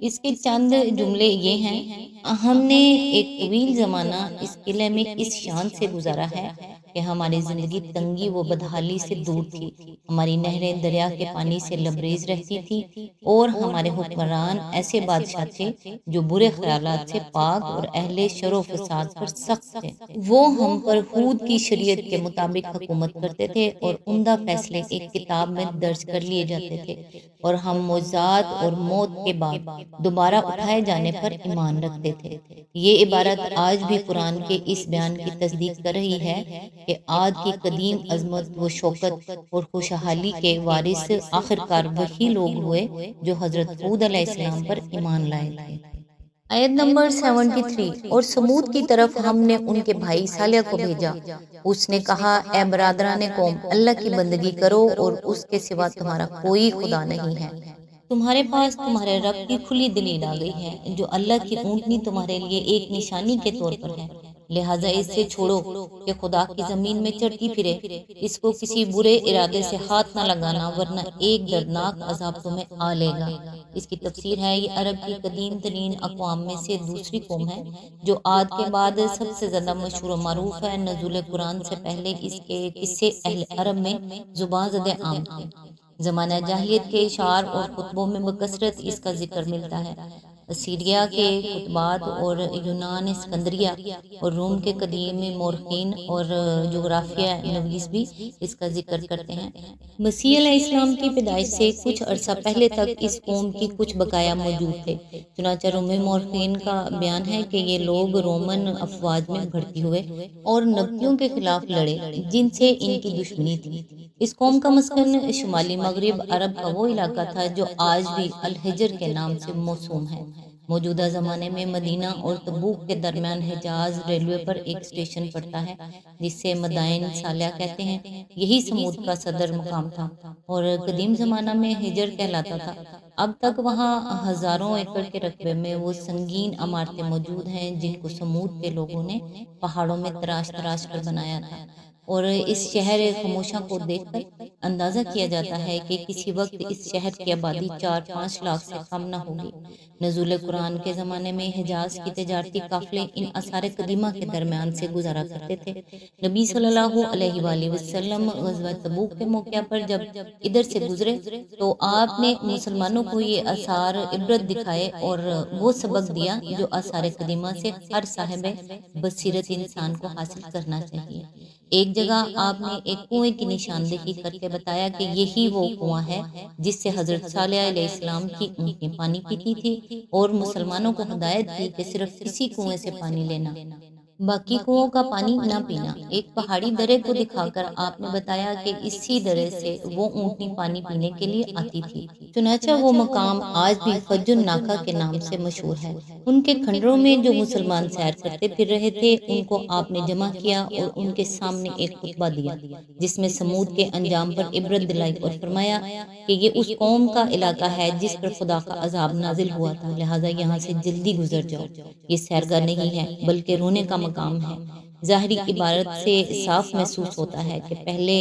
اس کے چند جملے یہ ہیں: ہم نے ایک طویل زمانہ اس قلعے میں اس شان سے گزارا ہے کہ ہماری زندگی تنگی و بدحالی سے دور تھی، ہماری نہریں دریا کے پانی سے لبریز رہتی تھی، اور ہمارے حکمران ایسے بادشاہ تھے جو برے خیالات سے پاک اور اہل شر و فساد پر سخت تھے۔ وہ ہم پر حود کی شریعت کے مطابق حکومت کرتے تھے اور عمدہ فیصلے ایک کتاب میں درج کر لیے جاتے تھے، اور ہم معجزات اور موت کے بعد دوبارہ اٹھائے جانے پر ایمان رکھتے تھے۔ یہ عبارت آج بھی قرآن کے اس بیان کی تصدیق کر رہی ہے کہ آج کی قدیم عظمت و شوکت اور خوشحالی کے وارث آخرکار وہی لوگ ہوئے جو حضرت ہود علیہ السلام پر ایمان لائے تھے۔ آیت نمبر 73: اور سمود کی طرف ہم نے ان کے بھائی صالح کو بھیجا، اس نے کہا: اے برادران قوم، اللہ کی بندگی کرو اور اس کے سوا تمہارا کوئی خدا نہیں ہے۔ تمہارے پاس تمہارے رب کی کھلی دلیل آ گئی ہے، جو اللہ کی اونٹنی تمہارے لیے ایک نشانی کے طور پر ہے، لہٰذا اس سے چھوڑو کہ خدا کی زمین میں چڑھتی پھرے، اس کو کسی برے ارادے سے ہاتھ نہ لگانا، ورنہ ایک دردناک عذاب تمہیں آ لے گا۔ اس کی تفسیر ہے: یہ عرب کی قدیم ترین اقوام میں سے دوسری قوم ہے جو عاد کے بعد سب سے زیادہ مشہور و معروف ہے۔ نزول قرآن سے پہلے اس کے قصے اہل عرب میں زباں زدہ عام تھے۔ زمانہ جاہلیت کے اشعار اور خطبوں میں بکثرت اس کا ذکر ملتا ہے۔ اسیریا کے خطبات اور یونان اسکندریہ اور روم کے قدیمی مورخین اور جغرافیہ نویس بھی اس کا ذکر کرتے ہیں۔ مسیح علیہ السلام کی پیدائش سے کچھ عرصہ پہلے تک اس قوم کی کچھ بقایا موجود تھے، چنانچہ رومی مورخین کا بیان ہے کہ یہ لوگ رومن افواج میں بھرتی ہوئے اور نبطیوں کے خلاف لڑے جن سے ان کی دشمنی تھی۔ اس قوم کا مسکن شمالی مغرب عرب کا وہ علاقہ تھا جو آج بھی الحجر کے نام سے موسوم ہے۔ موجودہ زمانے میں مدینہ اور تبوک کے درمیان حجاز ریلوے پر ایک اسٹیشن پڑتا ہے جس سے مدائن صالح کہتے ہیں۔ یہی سمود کا صدر مقام تھا اور قدیم زمانہ میں حجر کہلاتا تھا۔ اب تک وہاں ہزاروں ایکڑ کے رقبے میں وہ سنگین عمارتیں موجود ہیں جن کو سمود کے لوگوں نے پہاڑوں میں تراش تراش کر بنایا تھا، اور اس شہر خموشہ کو دیکھ کر اندازہ کیا جاتا ہے کہ کسی وقت اس شہر کی آبادی 4-5 لاکھ سے کم نہ ہوگی۔ نزول قرآن کے زمانے میں حجاز کی تجارتی قافلے ان آثار قدیمہ کے درمیان سے گزرا کرتے تھے۔ نبی صلی اللہ علیہ وآلہ وسلم غزوہ تبوک کے موقع پر جب ادھر سے گزرے تو آپ نے مسلمانوں کو یہ آثار عبرت دکھائے اور وہ سبق دیا جو آثار قدیمہ سے ہر صاحب بصیرت انسان کو حاصل کرنا چاہیے۔ ایک جگہ آپ نے ایک کنویں کی نشاندہی کر کے بتایا کہ یہی وہ کنواں ہے جس سے حضرت صالح علیہ السلام کی اونٹنی پانی پیتی تھی، اور مسلمانوں کو ہدایت دی کہ صرف اسی کنویں سے پانی لینا، باقی کنووں کا پانی نہ پینا۔ ایک پہاڑی درے کو دکھا کر آپ نے بتایا کہ اسی درے سے وہ اونٹنی پانی پینے کے لیے آتی تھی۔ چنانچہ وہ مقام آج بھی فج الناقہ کے نام سے مشہور ہے۔ ان کے کھنڈروں میں جو مسلمان سیر کرتے پھر رہے تھے ان کو آپ نے جمع کیا اور ان کے سامنے ایک خطبہ دیا جس میں سمود کے انجام پر عبرت دلائی اور فرمایا کہ یہ اس قوم کا علاقہ ہے جس پر خدا کا عذاب نازل ہوا تھا، لہٰذا یہاں سے جلدی گزر جاؤ۔ یہ سیرگاہ نہیں ہے بلکہ رونے کا مقام ہے۔ ظاہری عبارت سے صاف محسوس ہوتا ہے کہ پہلے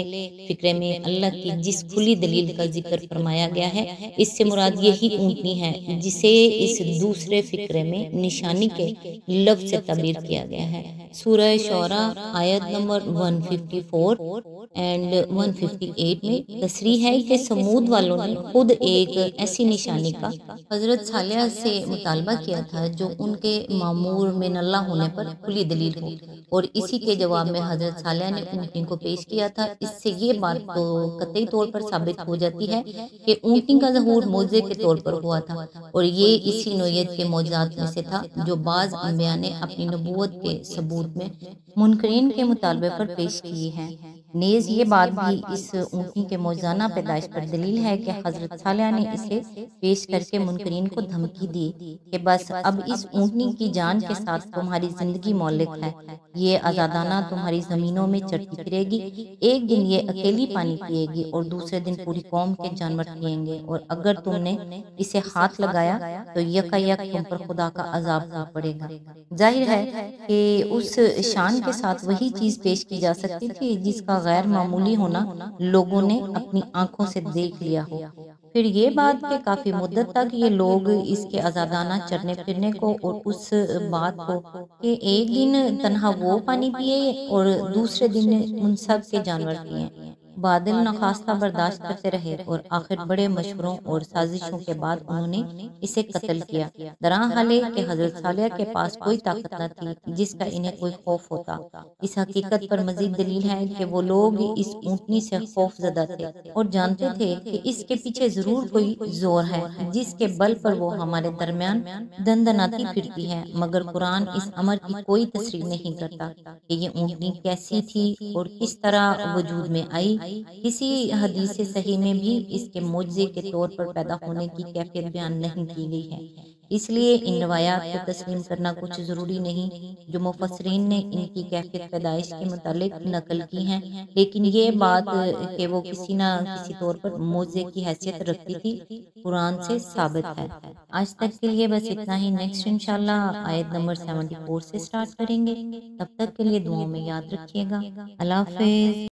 فقرے میں اللہ کی جس کھلی دلیل کا ذکر فرمایا گیا ہے اس سے مراد یہی اونٹنی ہے جسے اس دوسرے فقرے میں نشانی کے لفظ سے تعبیر کیا گیا ہے۔ سورہ شعراء آیت نمبر 154 اینڈ 158 میں تصریح ہے کہ سمود والوں نے خود ایک ایسی نشانی کا حضرت صالح سے مطالبہ کیا تھا جو ان کے معمور من اللہ ہونے پر کھلی دلیل ہو، اور اسی کے جواب میں حضرت صالح نے اونٹنی کو پیش کیا تھا۔ اس سے یہ بات تو قطعی طور پر ثابت ہو جاتی ہے کہ اونٹنی کا ظہور معجزے کے طور پر ہوا تھا، اور یہ اسی نوعیت کے معجزات میں سے تھا جو بعض انبیاء نے اپنی نبوت کے ثبوت میں منکرین کے مطالبے پر پیش کیے ہیں۔ نیز یہ بات بھی اس اونٹنی کے موجزانہ پیدائش پر دلیل ہے کہ حضرت صالح نے اسے پیش کر کے منکرین کو دھمکی دی کہ بس اب اس اونٹنی کی جان کے ساتھ تمہاری زندگی مولک ہے، یہ آزادانہ تمہاری زمینوں میں چرتی پھرے گی، ایک دن یہ اکیلی پانی پیے گی اور دوسرے دن پوری قوم کے جانور پیئیں گے، اور اگر تم نے اسے ہاتھ لگایا تو یک تم پر خدا کا عذاب ٹوٹ پڑے گا۔ ظاہر ہے کہ اس شان کے ساتھ وہی چیز پیش کی جا سکتی تھی جس کا غیر معمولی ہونا لوگوں نے اپنی آنکھوں سے دیکھ لیا ہو۔ پھر یہ بات کہ کافی مدت تک یہ لوگ اس کے آزادانہ چرنے پھرنے کو اور اس بات کو کہ ایک دن تنہا وہ پانی پیے اور دوسرے دن ان سب کے جانور پیئیں، بادل نخواستہ برداشت کرتے رہے اور آخر بڑے مشوروں اور سازشوں کے بعد انہوں نے اسے قتل کیا، درحالے کہ حضرت صالح کے پاس کوئی طاقت نہ تھی جس کا انہیں کوئی خوف ہوتا۔ اس حقیقت پر مزید دلیل ہے کہ وہ لوگ اس اونٹنی سے خوف زدہ تھے اور جانتے تھے کہ اس کے پیچھے ضرور کوئی زور ہے جس کے بل پر وہ ہمارے درمیان دندناتی پھرتی ہے، مگر قرآن اس امر کی کوئی تصریح نہیں کرتا کہ یہ اونٹنی کیسی تھی اور کس طرح وجود میں آئی۔ کسی حدیث صحیح میں بھی اس کے معجزے کے طور پر پیدا ہونے کی کیفیت بیان نہیں کی گئی ہے، اس لیے ان روایات کو تسلیم کرنا کچھ ضروری نہیں جو مفسرین نے ان کی کیفیت پیدائش کے متعلق نقل کی ہیں، لیکن یہ بات کہ وہ کسی نہ کسی طور پر معجزے کی حیثیت رکھتی تھی قرآن سے ثابت ہے۔ آج تک کے لیے بس اتنا ہی، نیکسٹ انشاءاللہ آیت نمبر 74 سے سٹارٹ کریں گے، تب تک کے لیے دعاؤں میں یاد رکھیے گا۔ اللہ حافظ۔